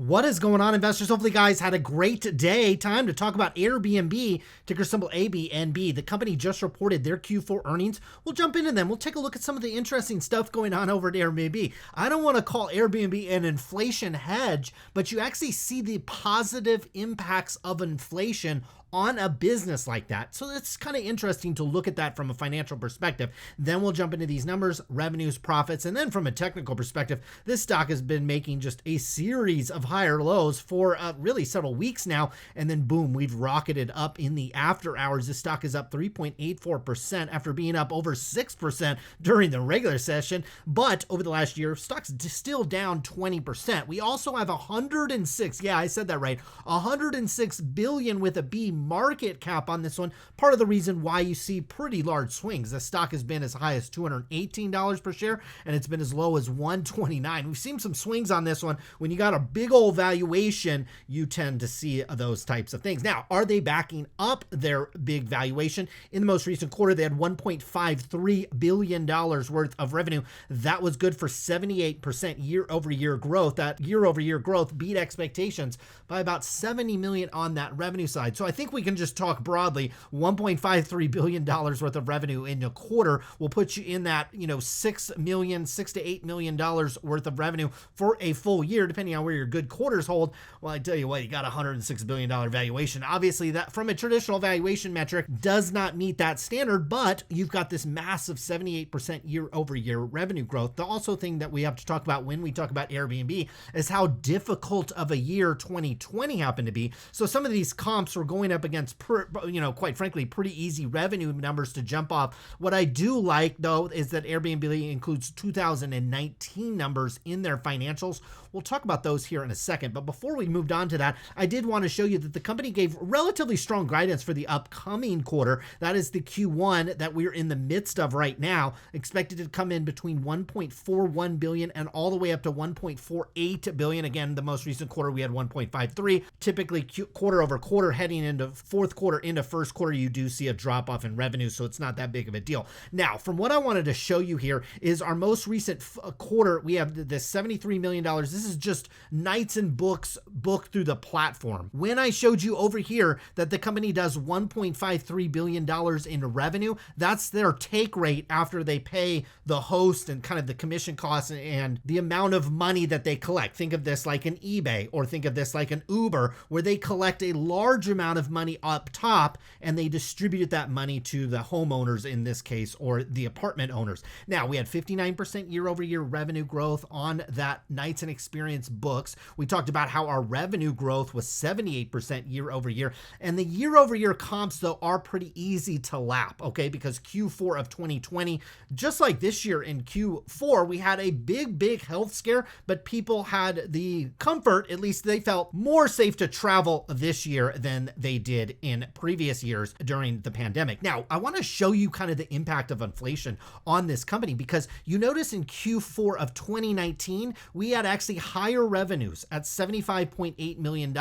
What is going on, investors? Hopefully, guys had a great day. Time to talk about Airbnb, ticker symbol ABNB. The company just reported their Q4 earnings. We'll jump into them. We'll take a look at some of the interesting stuff going on over at Airbnb. I don't want to call Airbnb an inflation hedge, but you actually see the positive impacts of inflation on a business like that. So it's kind of interesting to look at that from a financial perspective. Then we'll jump into these numbers, revenues, profits, and then from a technical perspective, this stock has been making just a series of higher lows for really several weeks now. And then boom, we've rocketed up in the after hours. This stock is up 3.84% after being up over 6% during the regular session. But over the last year, stock's still down 20%. We also have 106, yeah, I said that right, 106 billion with a B market cap on this one. Part of the reason why you see pretty large swings. The stock has been as high as $218 per share, and it's been as low as $129. We've seen some swings on this one. When you got a big old valuation, you tend to see those types of things. Now, are they backing up their big valuation? In the most recent quarter, they had $1.53 billion worth of revenue. That was good for 78% year-over-year growth. That year-over-year growth beat expectations by about 70 million on that revenue side. So I think we can just talk broadly. $1.53 billion worth of revenue in a quarter will put you in that, $6 to $8 million worth of revenue for a full year, depending on where your good quarters hold. Well, I tell you what, you got a $106 billion valuation. Obviously, that from a traditional valuation metric does not meet that standard, but you've got this massive 78% year-over-year revenue growth. The also thing that we have to talk about when we talk about Airbnb is how difficult of a year 2020 happened to be. So some of these comps were going up against, quite frankly, pretty easy revenue numbers to jump off. What I do like, though, is that Airbnb includes 2019 numbers in their financials. We'll talk about those here in a second. But before we moved on to that, I did want to show you that the company gave relatively strong guidance for the upcoming quarter. That is the Q1 that we're in the midst of right now, expected to come in between 1.41 billion and all the way up to 1.48 billion. Again, the most recent quarter, we had 1.53. Typically, quarter over quarter, heading into fourth quarter, into first quarter, you do see a drop off in revenue, so it's not that big of a deal. Now, from what I wanted to show you here is our most recent quarter. We have this $73 million. This is just nights and books booked through the platform. When I showed you over here that the company does $1.53 billion in revenue, that's their take rate after they pay the host and kind of the commission costs and the amount of money that they collect. Think of this like an eBay, or think of this like an Uber, where they collect a large amount of money up top and they distribute that money to the homeowners in this case, or the apartment owners. Now, we had 59% year-over-year revenue growth on that nights and experience books. We talked about how our revenue growth was 78% year-over-year, and the year-over-year comps, though, are pretty easy to lap, okay? Because Q4 of 2020, just like this year in Q4, we had a big health scare, but people had the comfort, at least they felt more safe to travel this year than they did in previous years during the pandemic. Now, I want to show you kind of the impact of inflation on this company, because you notice in Q4 of 2019, we had actually higher revenues at $75.8 million.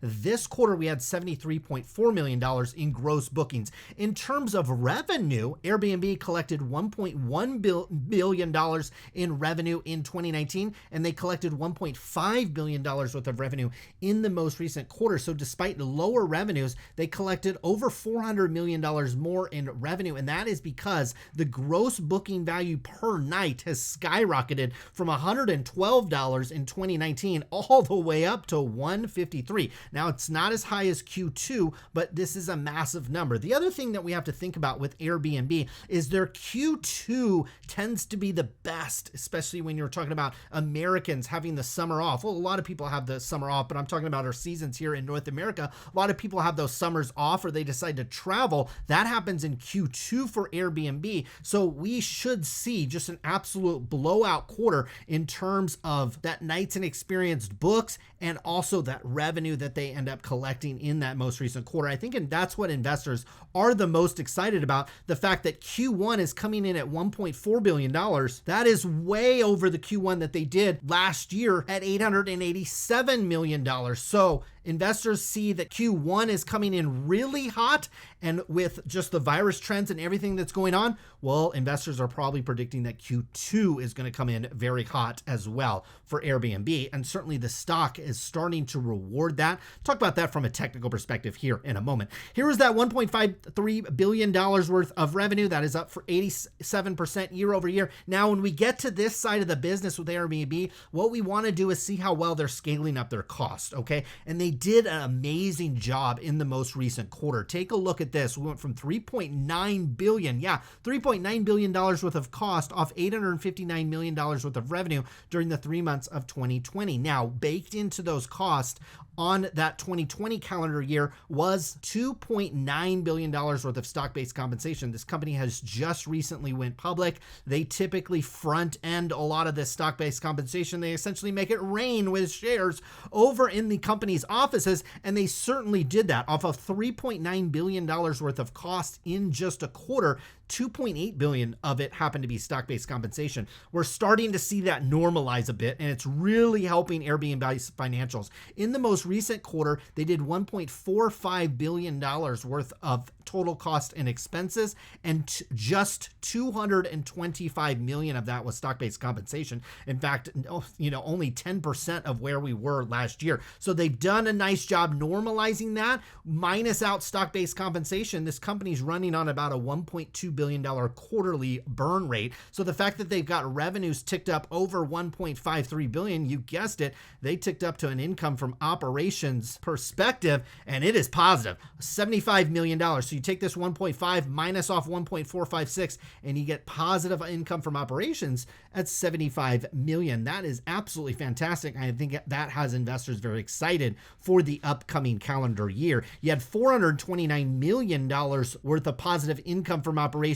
This quarter, we had $73.4 million in gross bookings. In terms of revenue, Airbnb collected $1.1 billion in revenue in 2019, and they collected $1.5 billion worth of revenue in the most recent quarter. So despite the lower revenues, they collected over $400 million more in revenue, and that is because the gross booking value per night has skyrocketed from $112 in 2019 all the way up to $153. Now, it's not as high as Q2, but this is a massive number. The other thing that we have to think about with Airbnb is their Q2 tends to be the best, especially when you're talking about Americans having the summer off. Well, a lot of people have the summer off, but I'm talking about our seasons here in North America. A lot of people have those summers off, or they decide to travel. That happens in Q2 for Airbnb. So we should see just an absolute blowout quarter in terms of that nights and experienced books, and also that revenue that they end up collecting in that most recent quarter. I think, and that's what investors are the most excited about. The fact that Q1 is coming in at $1.4 billion. That is way over the Q1 that they did last year at $887 million. So investors see that Q1 is coming in really hot, and with just the virus trends and everything that's going on, well, investors are probably predicting that Q2 is going to come in very hot as well for Airbnb, and certainly the stock is starting to reward that. Talk about that from a technical perspective here in a moment. Here is that $1.53 billion worth of revenue. That is up for 87% year over year. Now, when we get to this side of the business with Airbnb, what we want to do is see how well they're scaling up their cost, okay? And they did an amazing job in the most recent quarter. Take a look at this. We went from $3.9 billion, $3.9 billion worth of cost off $859 million worth of revenue during the 3 months of 2020. Now, baked into those costs on that 2020 calendar year was $2.9 billion worth of stock-based compensation. This company has just recently went public. They typically front end a lot of this stock-based compensation. They essentially make it rain with shares over in the company's offices, and they certainly did that off of $3.9 billion worth of cost in just a quarter. 2.8 billion of it happened to be stock-based compensation. We're starting to see that normalize a bit, and it's really helping Airbnb's financials. In the most recent quarter, they did $1.45 billion worth of total cost and expenses, and just 225 million of that was stock-based compensation. In fact, only 10% of where we were last year. So they've done a nice job normalizing that. Minus out stock-based compensation, this company's running on about a $1.2 billion quarterly burn rate. So the fact that they've got revenues ticked up over 1.53 billion, you guessed it, they ticked up to an income from operations perspective, and it is positive, $75 million. So you take this 1.5 minus off 1.456, and you get positive income from operations at 75 million. That is absolutely fantastic. I think that has investors very excited for the upcoming calendar year. You had $429 million worth of positive income from operations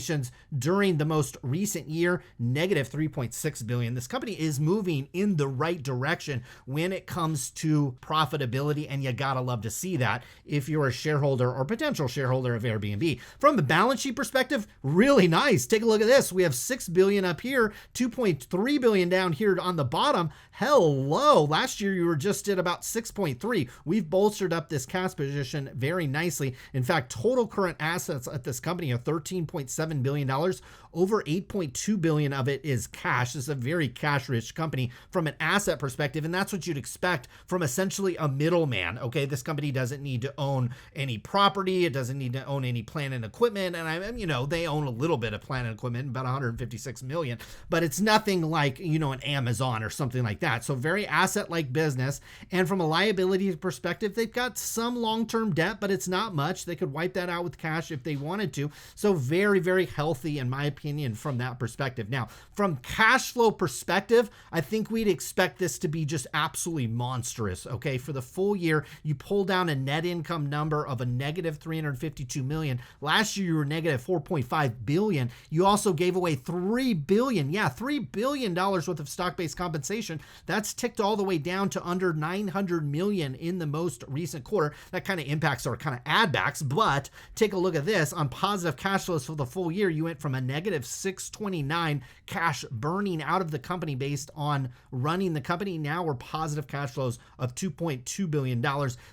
during the most recent year, negative 3.6 billion. This company is moving in the right direction when it comes to profitability, and you gotta love to see that if you're a shareholder or potential shareholder of Airbnb. From a balance sheet perspective, really nice. Take a look at this. We have 6 billion up here, 2.3 billion down here on the bottom. Hello. Last year you were just at about 6.3. We've bolstered up this cash position very nicely. In fact, total current assets at this company are $13.7 billion. Over 8.2 billion of it is cash. This is a very cash-rich company from an asset perspective, and that's what you'd expect from essentially a middleman. Okay, this company doesn't need to own any property. It doesn't need to own any plant and equipment, and they own a little bit of plant and equipment, about 156 million, but it's nothing like an Amazon or something like that. So very asset-like business, and from a liability perspective, they've got some long-term debt, but it's not much. They could wipe that out with cash if they wanted to. So very, very healthy, in my opinion, from that perspective. Now, from cash flow perspective, I think we'd expect this to be just absolutely monstrous. Okay, for the full year, you pull down a net income number of a negative 352 million. Last year, you were negative 4.5 billion. You also gave away $3 billion. Yeah, $3 billion worth of stock-based compensation. That's ticked all the way down to under 900 million in the most recent quarter. That kind of impacts our kind of add backs, but take a look at this. On positive cash flows for the full year, you went from a negative 629 cash burning out of the company based on running the company. Now we're positive cash flows of $2.2 billion.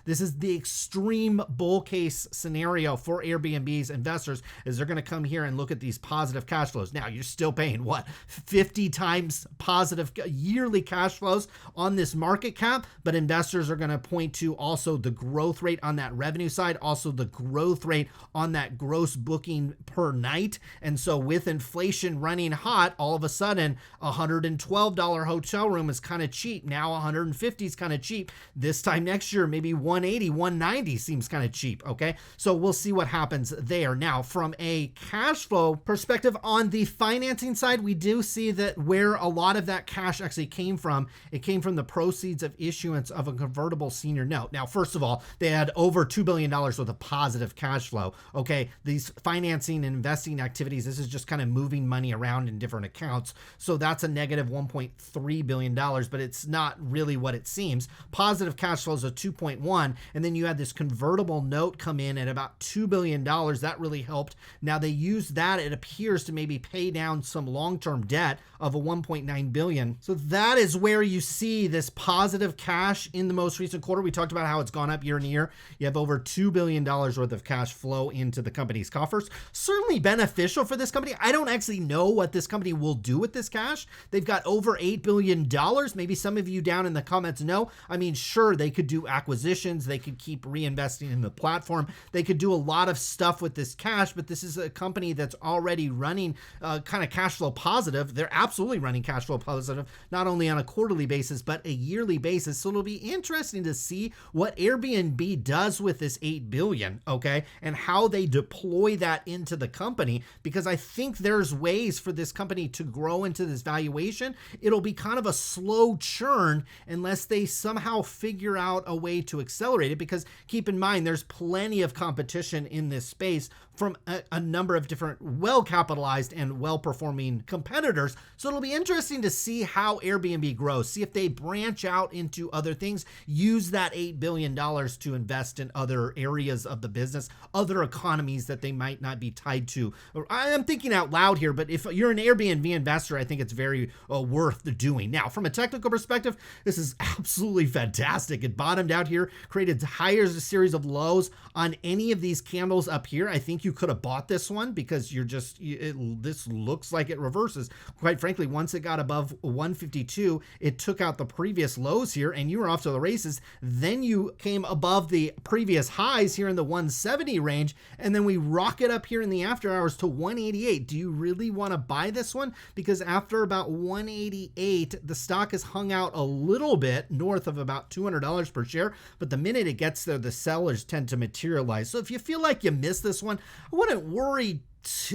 This is the extreme bull case scenario for Airbnb's investors, is they're going to come here and look at these positive cash flows. Now you're still paying 50 times positive yearly cash flows on this market cap, but investors are going to point to also the growth rate on that revenue side, also the growth rate on that gross booking per night. And so with inflation running hot, all of a sudden $112 hotel room is kind of cheap. Now $150 is kind of cheap. This time next year, maybe $180, $190 seems kind of cheap. Okay, so we'll see what happens there. Now, from a cash flow perspective on the financing side, we do see that where a lot of that cash actually came from, it came from the proceeds of issuance of a convertible senior note. Now, first of all, they had over $2 billion worth of positive cash flow. Okay, these financing and investing activities, this is just kind of moving money around in different accounts. So that's a negative $1.3 billion, but it's not really what it seems. Positive cash flows of 2.1, and then you had this convertible note come in at about $2 billion. That really helped. Now they used that, it appears, to maybe pay down some long-term debt of a 1.9 billion. So that is where you see this positive cash in the most recent quarter. We talked about how it's gone up year on year. You have over $2 billion worth of cash flow into the company's coffers. Certainly beneficial for this company. I don't actually know what this company will do with this cash. They've got over $8 billion. Maybe some of you down in the comments know. I mean, sure, they could do acquisitions. They could keep reinvesting in the platform. They could do a lot of stuff with this cash, but this is a company that's already running kind of cash flow positive. They're absolutely running cash flow positive, not only on a quarterly basis, but a yearly basis. So it'll be interesting to see what Airbnb does with this $8 billion, okay, and how they deploy that into the company, because I think there's ways for this company to grow into this valuation. It'll be kind of a slow churn unless they somehow figure out a way to accelerate it, because keep in mind, there's plenty of competition in this space from a number of different well-capitalized and well-performing competitors. So it'll be interesting to see how Airbnb grows, see if they branch out into other things, use that $8 billion to invest in other areas of the business, other economies that they might not be tied to. I'm thinking out loud here, but if you're an Airbnb investor, I think it's very worth doing. Now, from a technical perspective, this is absolutely fantastic. It bottomed out here, created higher series of lows on any of these candles up here. I think you could have bought this one because this looks like it reverses. Quite frankly, once it got above 152, it took out the previous lows here and you were off to the races. Then you came above the previous highs here in the 170 range, and then we rocket up here in the after hours to 188. Do you really want to buy this one? Because after about 188, the stock has hung out a little bit north of about $200 per share, but the minute it gets there, the sellers tend to materialize. So if you feel like you missed this one, I wouldn't worry.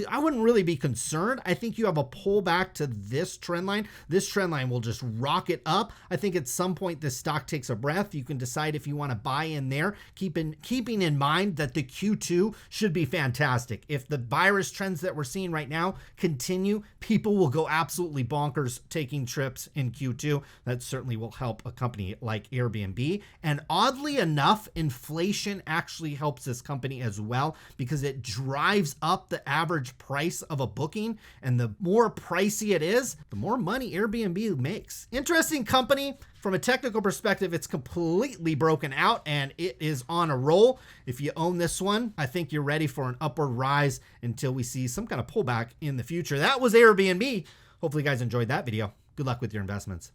I wouldn't really be concerned. I think you have a pullback to this trend line. This trend line will just rocket up. I think at some point this stock takes a breath. You can decide if you want to buy in there, keeping in mind that the Q2 should be fantastic. If the virus trends that we're seeing right now continue, people will go absolutely bonkers taking trips in Q2. That certainly will help a company like Airbnb. And oddly enough, inflation actually helps this company as well, because it drives up the average price of a booking, and the more pricey it is, the more money Airbnb makes. Interesting company. From a technical perspective, it's completely broken out and it is on a roll. If you own this one, I think you're ready for an upward rise until we see some kind of pullback in the future. That was Airbnb. Hopefully you guys enjoyed that video. Good luck with your investments.